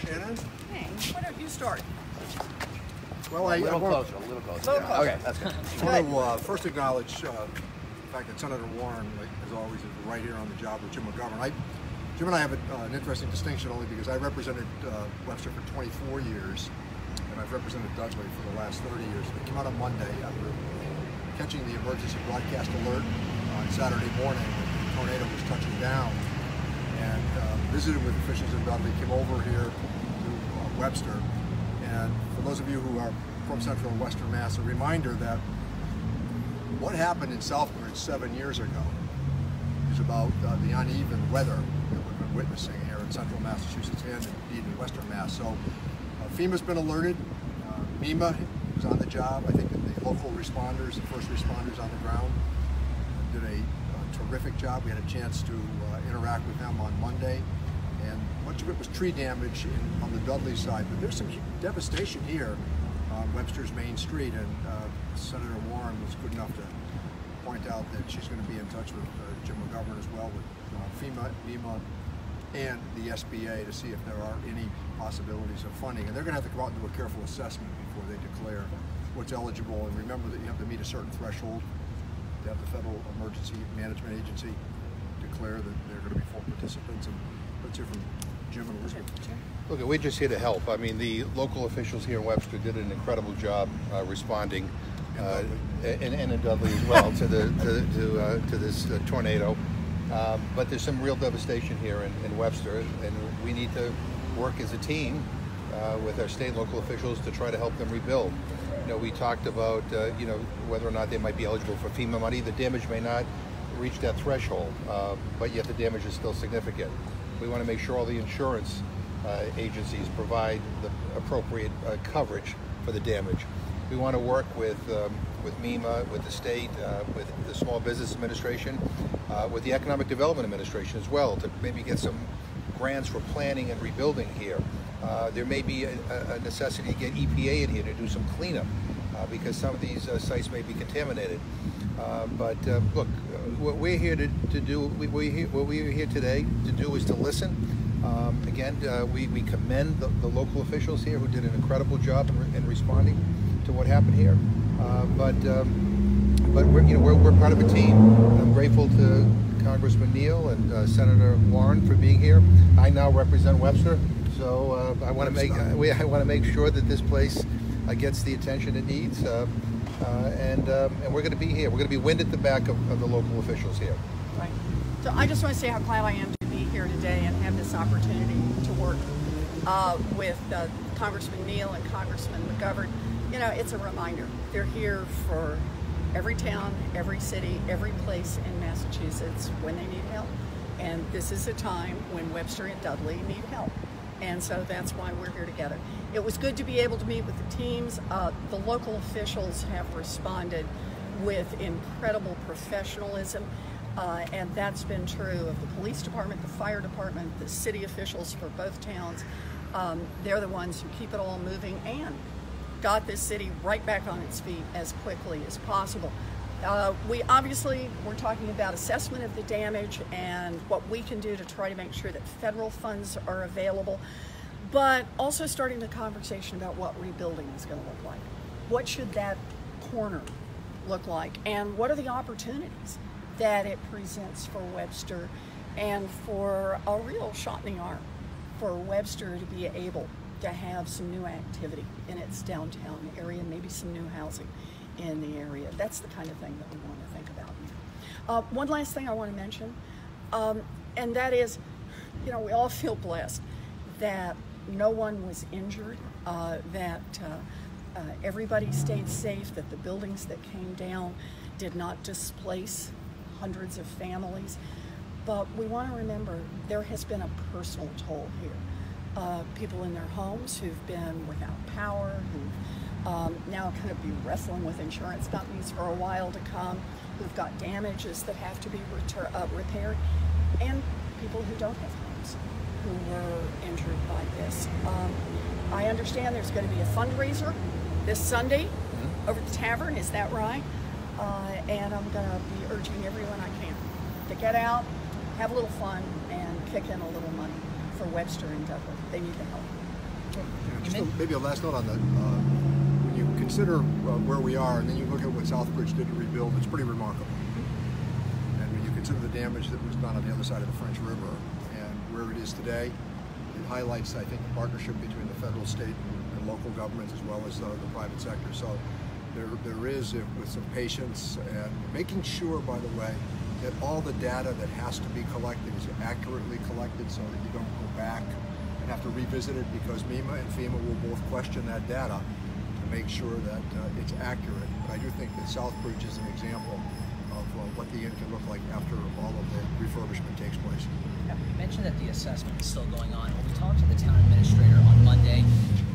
Shannon? Hey, why don't you start? Well, a little closer. Yeah. Okay, that's good. I want to first acknowledge the fact that Senator Warren, like, as always, is right here on the job with Jim McGovern. Jim and I have an interesting distinction only because I represented Webster for 24 years, and I've represented Dudley for the last 30 years. They came out on Monday after catching the emergency broadcast alert on Saturday morning when the tornado was touching down, and visited with officials in Dudley, came over here to Webster. And for those of you who are from Central and Western Mass, a reminder that what happened in Southbridge 7 years ago is about the uneven weather that we've been witnessing here in Central Massachusetts and indeed in Western Mass. So FEMA's been alerted. MEMA was on the job. I think that the local responders, the first responders on the ground, did a terrific job. We had a chance to interact with them on Monday. And much of it was tree damage on the Dudley side, but there's some devastation here on Webster's Main Street, and Senator Warren was good enough to point out that she's going to be in touch with Jim McGovern as well, with FEMA, MEMA, and the SBA to see if there are any possibilities of funding. And they're going to have to come out and do a careful assessment before they declare what's eligible. And remember that you have to meet a certain threshold to have the Federal Emergency Management Agency declare that they're going to be full participants. And let's hear from Jim and Elizabeth. Look, we're just here to help. I mean, the local officials here in Webster did an incredible job responding, and in Dudley as well, to this tornado. But there's some real devastation here in Webster, and we need to work as a team with our state and local officials to try to help them rebuild. You know, we talked about whether or not they might be eligible for FEMA money. The damage may not reach that threshold, but yet the damage is still significant. We want to make sure all the insurance agencies provide the appropriate coverage for the damage. We want to work with MEMA, with the state, with the Small Business Administration, with the Economic Development Administration as well, to maybe get some grants for planning and rebuilding here. There may be a necessity to get EPA in here to do some cleanup because some of these sites may be contaminated. But look, what we're here to do, what we're here today to do is to listen. Again, we commend the local officials here who did an incredible job in responding to what happened here. But we're part of a team. I'm grateful to Congressman Neal and Senator Warren for being here. I now represent Webster, so I want to make sure that this place gets the attention it needs. And we're going to be here. We're going to be wind at the back of the local officials here. Right. So I just want to say how glad I am to be here today and have this opportunity to work with Congressman Neal and Congressman McGovern. You know, it's a reminder. They're here for every town, every city, every place in Massachusetts when they need help. And this is a time when Webster and Dudley need help. And so that's why we're here together. It was good to be able to meet with the teams. The local officials have responded with incredible professionalism, and that's been true of the police department, the fire department, the city officials for both towns. They're the ones who keep it all moving and got this city right back on its feet as quickly as possible. We're talking about assessment of the damage and what we can do to try to make sure that federal funds are available, but also starting the conversation about what rebuilding is going to look like. What should that corner look like? And what are the opportunities that it presents for Webster and for a real shot in the arm for Webster to be able to have some new activity in its downtown area, maybe some new housing in the area. That's the kind of thing that we want to think about. One last thing I want to mention, and that is, we all feel blessed that no one was injured, that everybody stayed safe, that the buildings that came down did not displace hundreds of families. But we want to remember there has been a personal toll here. People in their homes who've been without power, who now kind of be wrestling with insurance companies for a while to come, who've got damages that have to be repaired, and people who don't have homes who were injured by this. I understand there's going to be a fundraiser this Sunday over at the tavern, is that right? And I'm going to be urging everyone I can to get out, have a little fun, and kick in a little money for Webster and Dudley. They need the help. Maybe a last note on that. When you consider where we are, and then you look at what Southbridge did to rebuild, it's pretty remarkable. And when you consider the damage that was done on the other side of the French River and where it is today, it highlights, I think, the partnership between the federal, state, and local governments as well as the private sector. So there is, with some patience and making sure, by the way, that all the data that has to be collected is accurately collected so that you don't go back and have to revisit it, because MEMA and FEMA will both question that data to make sure that it's accurate. But I do think that Southbridge is an example of what the end can look like after all of the refurbishment takes place. You mentioned that the assessment is still going on. When we talked to the town administrator on Monday,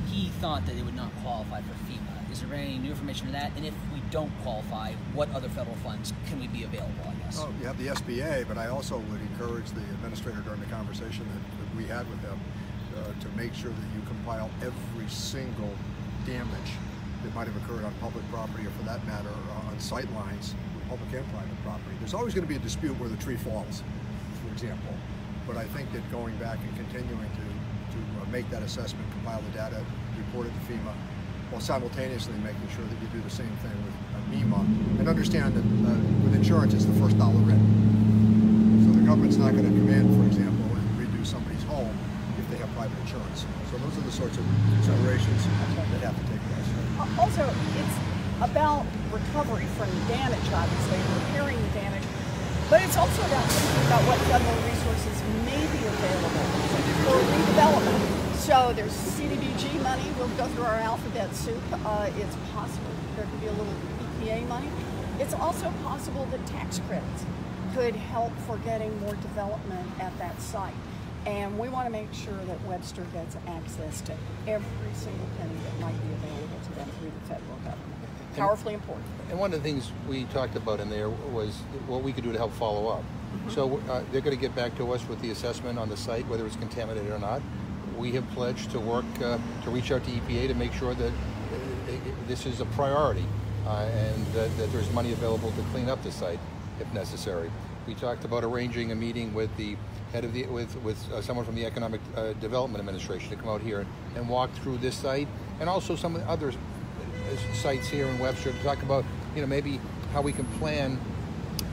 he thought that it would not qualify for FEMA. Is there any new information on that? And if we don't qualify, what other federal funds can we be available, I guess? Oh, you have the SBA, but I also would encourage the administrator during the conversation that we had with them to make sure that you compile every single damage that might have occurred on public property, or for that matter, on sight lines, public and private property. There's always going to be a dispute where the tree falls, for example. But I think that going back and continuing to make that assessment, compile the data, report it to FEMA, while simultaneously making sure that you do the same thing with MEMA, and understand that with insurance, it's the first dollar in. So the government's not going to come in, for example, and redo somebody's home if they have private insurance. So those are the sorts of considerations that have to take place. Also, it's about recovery from damage, obviously, repairing the damage, but it's also about thinking about what federal resources may be available for redevelopment. So there's CDBG money. We'll go through our alphabet soup. It's possible there could be a little EPA money. It's also possible that tax credits could help for getting more development at that site. And we want to make sure that Webster gets access to every single penny that might be available to them through the federal government. Powerfully important. And one of the things we talked about in there was what we could do to help follow up. So they're going to get back to us with the assessment on the site, whether it's contaminated or not. We have pledged to work to reach out to EPA to make sure that this is a priority and that there's money available to clean up the site if necessary. We talked about arranging a meeting with the head of with someone from the Economic Development Administration to come out here and walk through this site, and also some of the other sites here in Webster to talk about, maybe how we can plan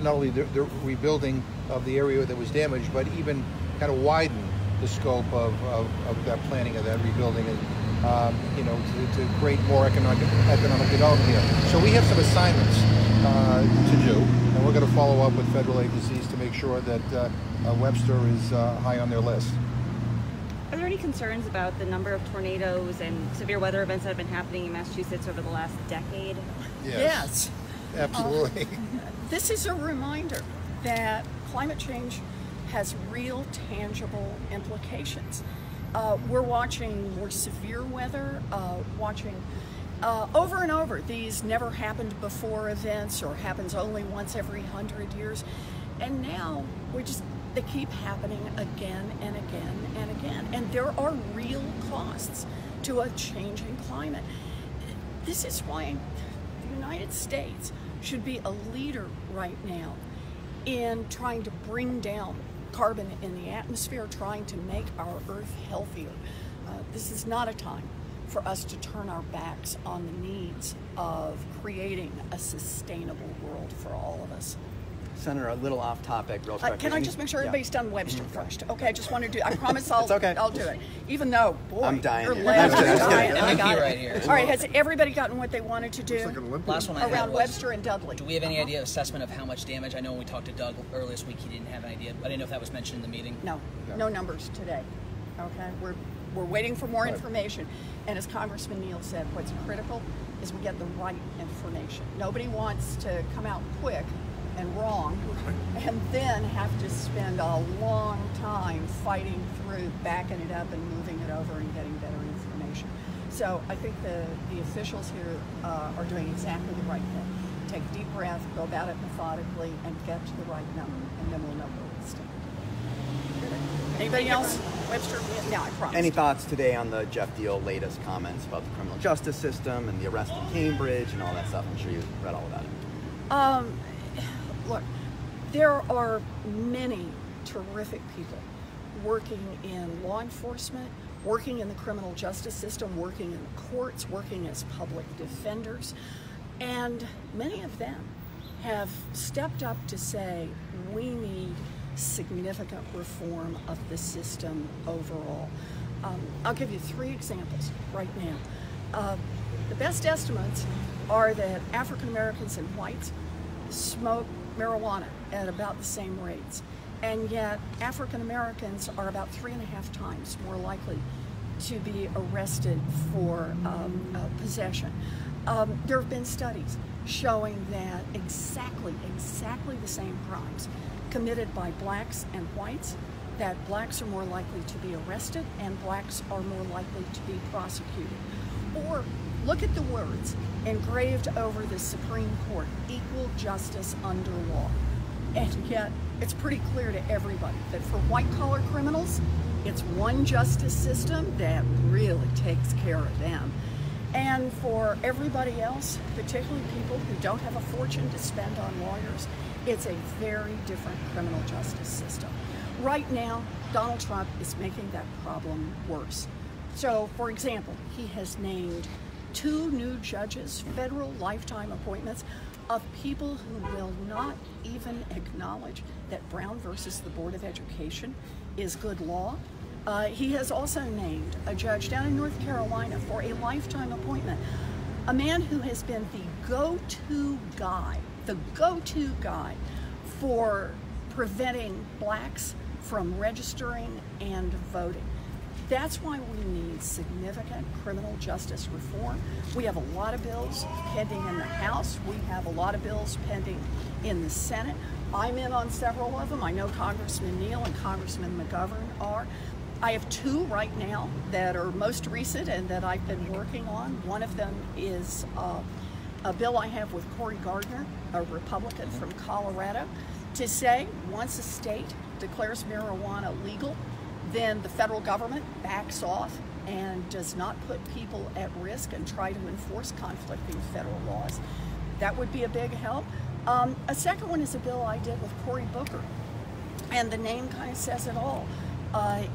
not only the rebuilding of the area that was damaged, but even kind of widen the scope of that planning, of that rebuilding, and to create more economic development here. So we have some assignments to do, and we're going to follow up with federal agencies to make sure that Webster is high on their list. Are there any concerns about the number of tornadoes and severe weather events that have been happening in Massachusetts over the last decade? Yes. Absolutely. This is a reminder that climate change has real, tangible implications. We're watching more severe weather, watching over and over these never happened before events, or happens only once every 100 years. And now they keep happening again and again and again. And there are real costs to a changing climate. This is why the United States should be a leader right now in trying to bring down carbon in the atmosphere, trying to make our Earth healthier. This is not a time for us to turn our backs on the needs of creating a sustainable world for all of us. Senator, a little off topic, real quick. Can I just make sure everybody's done Webster first? Okay, I just want to do. I promise It's okay. I'll do it. Even though, boy, I'm dying your here. legs I'm are just dying. kidding. I got it. right here. All right, has everybody gotten what they wanted to do Like an Olympian. Last one I had around was, Webster and Dudley? do we have any idea assessment of how much damage? I know when we talked to Doug earlier this week, he didn't have an idea. I didn't know if that was mentioned in the meeting. No numbers today. Okay, we're waiting for more information. And as Congressman Neal said, what's critical is we get the right information. Nobody wants to come out quick and wrong, and then have to spend a long time fighting through, backing it up and moving it over and getting better information. So I think the officials here are doing exactly the right thing. Take a deep breath, go about it methodically, and get to the right number, and then we'll know where we stand. Anybody else? Webster? No, I promise. Any thoughts today on the Jeff Deal latest comments about the criminal justice system and the arrest in Cambridge and all that stuff? I'm sure you read all about it. Look, there are many terrific people working in law enforcement, working in the criminal justice system, working in the courts, working as public defenders, and many of them have stepped up to say we need significant reform of the system overall. I'll give you 3 examples right now. The best estimates are that African Americans and whites smoke marijuana at about the same rates, and yet African Americans are about 3.5 times more likely to be arrested for possession. There have been studies showing that exactly the same crimes committed by blacks and whites, that blacks are more likely to be arrested and blacks are more likely to be prosecuted. Or look at the words engraved over the Supreme Court, equal justice under law. And yet it's pretty clear to everybody that for white-collar criminals, it's one justice system that really takes care of them. And for everybody else, particularly people who don't have a fortune to spend on lawyers, it's a very different criminal justice system. Right now, Donald Trump is making that problem worse. So, for example, he has named 2 new judges, federal lifetime appointments, of people who will not even acknowledge that Brown versus the Board of Education is good law. He has also named a judge down in North Carolina for a lifetime appointment, a man who has been the go-to guy for preventing blacks from registering and voting. That's why we need significant criminal justice reform. We have a lot of bills pending in the House. We have a lot of bills pending in the Senate. I'm in on several of them. I know Congressman Neal and Congressman McGovern are. I have 2 right now that are most recent and that I've been working on. One of them is a bill I have with Cory Gardner, a Republican from Colorado, to say once a state declares marijuana legal, then the federal government backs off and does not put people at risk and try to enforce conflicting federal laws. That would be a big help. A second one is a bill I did with Cory Booker, and the name kind of says it all.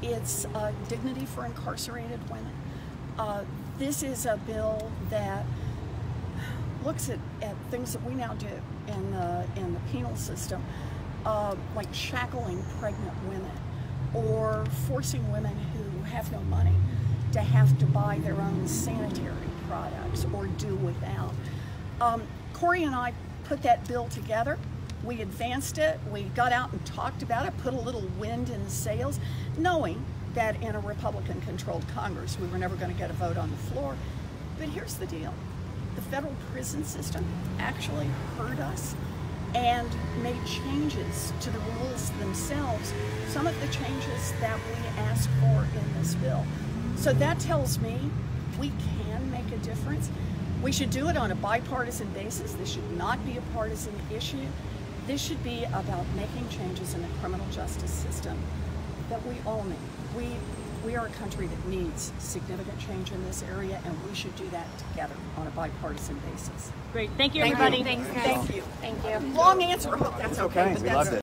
It's dignity for incarcerated women. This is a bill that looks at things that we now do in the penal system, like shackling pregnant women or forcing women who have no money to have to buy their own sanitary products or do without. Cory and I put that bill together. We advanced it, we got out and talked about it, put a little wind in the sails, knowing that in a Republican-controlled Congress we were never going to get a vote on the floor. But here's the deal. The federal prison system actually heard us and made changes to the rules themselves, some of the changes that we asked for in this bill. So that tells me we can make a difference. We should do it on a bipartisan basis. This should not be a partisan issue. This should be about making changes in the criminal justice system that we all need. We are a country that needs significant change in this area, and we should do that together on a bipartisan basis. Great. Thank you, everybody. Thank you. Thank you. Long answer. I hope that's okay. We loved it.